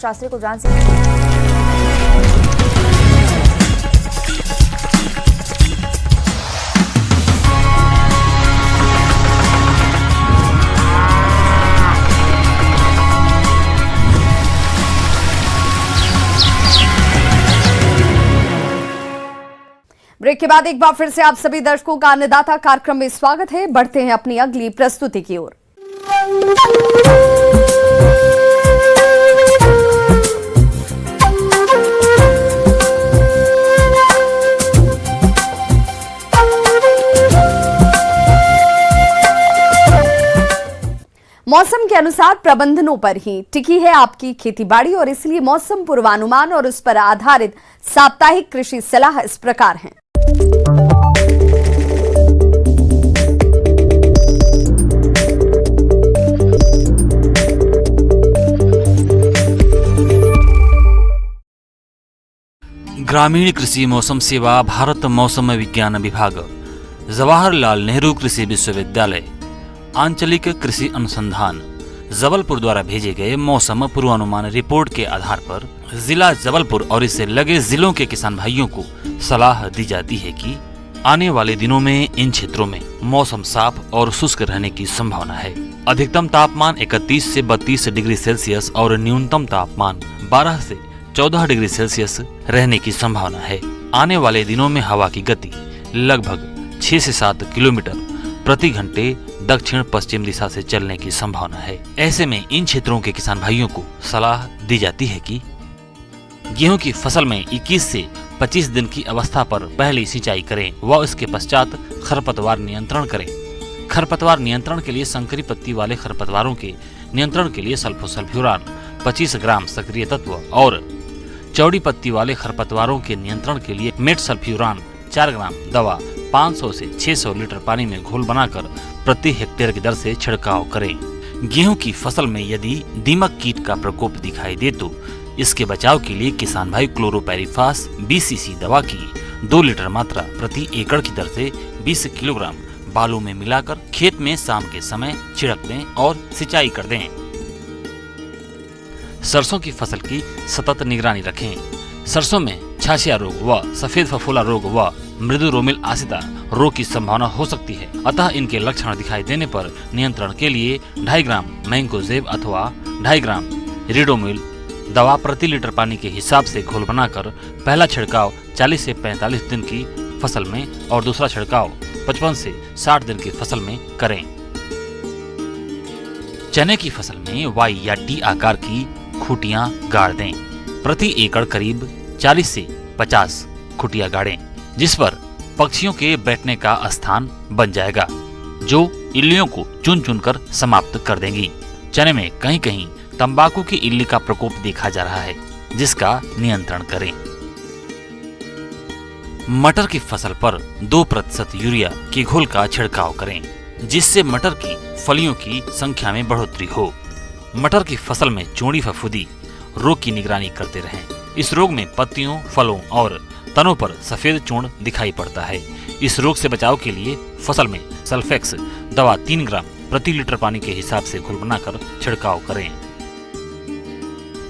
शास्त्री को जान सकते ब्रेक के बाद एक बार फिर से आप सभी दर्शकों का अन्नदाता कार्यक्रम में स्वागत है। बढ़ते हैं अपनी अगली प्रस्तुति की ओर। मौसम के अनुसार प्रबंधनों पर ही टिकी है आपकी खेतीबाड़ी और इसलिए मौसम पूर्वानुमान और उस पर आधारित साप्ताहिक कृषि सलाह इस प्रकार है। ग्रामीण कृषि मौसम सेवा, भारत मौसम विज्ञान विभाग, जवाहरलाल नेहरू कृषि विश्वविद्यालय, आंचलिक कृषि अनुसंधान जबलपुर द्वारा भेजे गए मौसम पूर्वानुमान रिपोर्ट के आधार पर जिला जबलपुर और इससे लगे जिलों के किसान भाइयों को सलाह दी जाती है कि आने वाले दिनों में इन क्षेत्रों में मौसम साफ और शुष्क रहने की संभावना है। अधिकतम तापमान 31 से 32 डिग्री सेल्सियस और न्यूनतम तापमान 12 से 14 डिग्री सेल्सियस रहने की संभावना है। आने वाले दिनों में हवा की गति लगभग 6 से 7 किलोमीटर प्रति घंटे दक्षिण पश्चिम दिशा से चलने की संभावना है। ऐसे में इन क्षेत्रों के किसान भाइयों को सलाह दी जाती है कि गेहूं की फसल में 21 से 25 दिन की अवस्था पर पहली सिंचाई करें व इसके पश्चात खरपतवार नियंत्रण करें। खरपतवार नियंत्रण के लिए संकरी पत्ती वाले खरपतवारों के नियंत्रण के लिए सल्फोसल्फ्यूरान 25 ग्राम सक्रिय तत्व और चौड़ी पत्ती वाले खरपतवारों के नियंत्रण के लिए मेटसल्फ्यूरान 4 ग्राम दवा 500 से 600 लीटर पानी में घोल बनाकर प्रति हेक्टेयर की दर से छिड़काव करें। गेहूं की फसल में यदि दीमक कीट का प्रकोप दिखाई दे तो इसके बचाव के लिए किसान भाई क्लोरोपैरिफास 20 सीसी दवा की 2 लीटर मात्रा प्रति एकड़ की दर से 20 किलोग्राम बालू में मिलाकर खेत में शाम के समय छिड़क दें और सिंचाई कर दें। सरसों की फसल की सतत निगरानी रखें। सरसों में छाछिया रोग व सफेद फफूला रोग व मृदु रोमिल आसिता रोग की संभावना हो सकती है, अतः इनके लक्षण दिखाई देने पर नियंत्रण के लिए 2.5 ग्राम मैंकोजेब अथवा 2.5 ग्राम रिडोमिल दवा प्रति लीटर पानी के हिसाब से घोल बनाकर पहला छिड़काव 40 से 45 दिन की फसल में और दूसरा छिड़काव 55 से 60 दिन की फसल में करें। चने की फसल में वाई या टी आकार की खूंटियां गाड़ दें। प्रति एकड़ करीब 40 से 50 खूंटियां गाड़ें, जिस पर पक्षियों के बैठने का स्थान बन जाएगा, जो इल्लियों को चुन चुन कर समाप्त कर देंगी। चने में कहीं कहीं तंबाकू की इल्ली का प्रकोप देखा जा रहा है, जिसका नियंत्रण करें। मटर की फसल पर 2% यूरिया के घोल का छिड़काव करें, जिससे मटर की फलियों की संख्या में बढ़ोतरी हो। मटर की फसल में चौड़ी फफूंदी रोग की निगरानी करते रहें। इस रोग में पत्तियों, फलों और तनों पर सफेद चूर्ण दिखाई पड़ता है। इस रोग से बचाव के लिए फसल में सल्फेक्स दवा 3 ग्राम प्रति लीटर पानी के हिसाब से घोल बनाकर छिड़काव करें।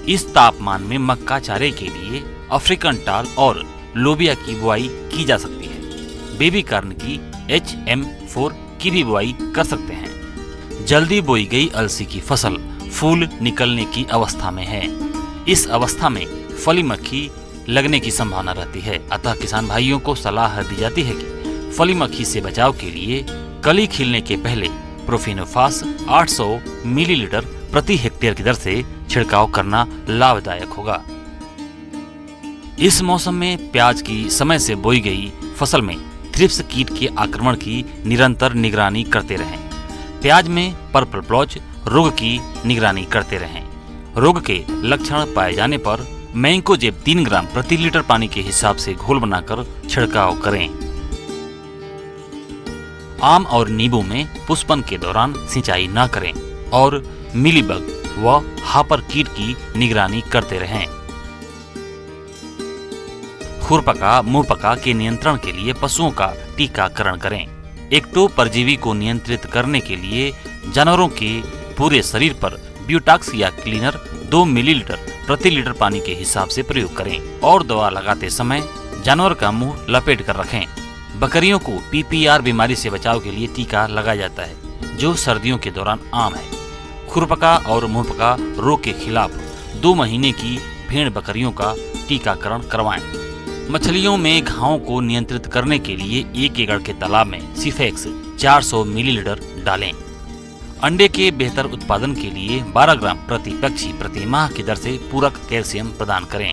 इस तापमान में मक्का चारे के लिए अफ्रीकन टाल और लोबिया की बुआई की जा सकती है। बेबी कॉर्न की HM4 की भी बुआई कर सकते हैं। जल्दी बोई गई अलसी की फसल फूल निकलने की अवस्था में है। इस अवस्था में फली मक्खी लगने की संभावना रहती है, अतः किसान भाइयों को सलाह दी जाती है कि फली मक्खी से बचाव के लिए कली खिलने के पहले प्रोफिनोफास 800 मिलीलीटर प्रति हेक्टेयर की दर से छिड़काव करना लाभदायक होगा। इस मौसम में प्याज की समय से बोई गई फसल में थ्रिप्स कीट के आक्रमण की निरंतर निगरानी करते रहें। प्याज में पर्पल ब्लॉच रोग की निगरानी करते रहें। रोग के लक्षण पाए जाने पर मैंकोजेब 3 ग्राम प्रति लीटर पानी के हिसाब से घोल बनाकर छिड़काव करें। आम और नींबू में पुष्पन के दौरान सिंचाई न करें और मिलीबग व हापर कीट की निगरानी करते रहें। खुरपका मुंहपका के नियंत्रण के लिए पशुओं का टीकाकरण करें। एक्टो परजीवी को नियंत्रित करने के लिए जानवरों के पूरे शरीर पर ब्यूटाक्स या क्लीनर 2 मिलीलीटर प्रति लीटर पानी के हिसाब से प्रयोग करें और दवा लगाते समय जानवर का मुंह लपेट कर रखें। बकरियों को PPR बीमारी से बचाव के लिए टीका लगाया जाता है, जो सर्दियों के दौरान आम है। खुरपका और मुंहपका रोग के खिलाफ 2 महीने की भेड़ बकरियों का टीकाकरण करवाएं। मछलियों में घावों को नियंत्रित करने के लिए 1 एकड़ के तालाब में सिफेक्स 400 मिलीलीटर डालें। अंडे के बेहतर उत्पादन के लिए 12 ग्राम प्रति पक्षी प्रति माह की दर से पूरक कैल्शियम प्रदान करें।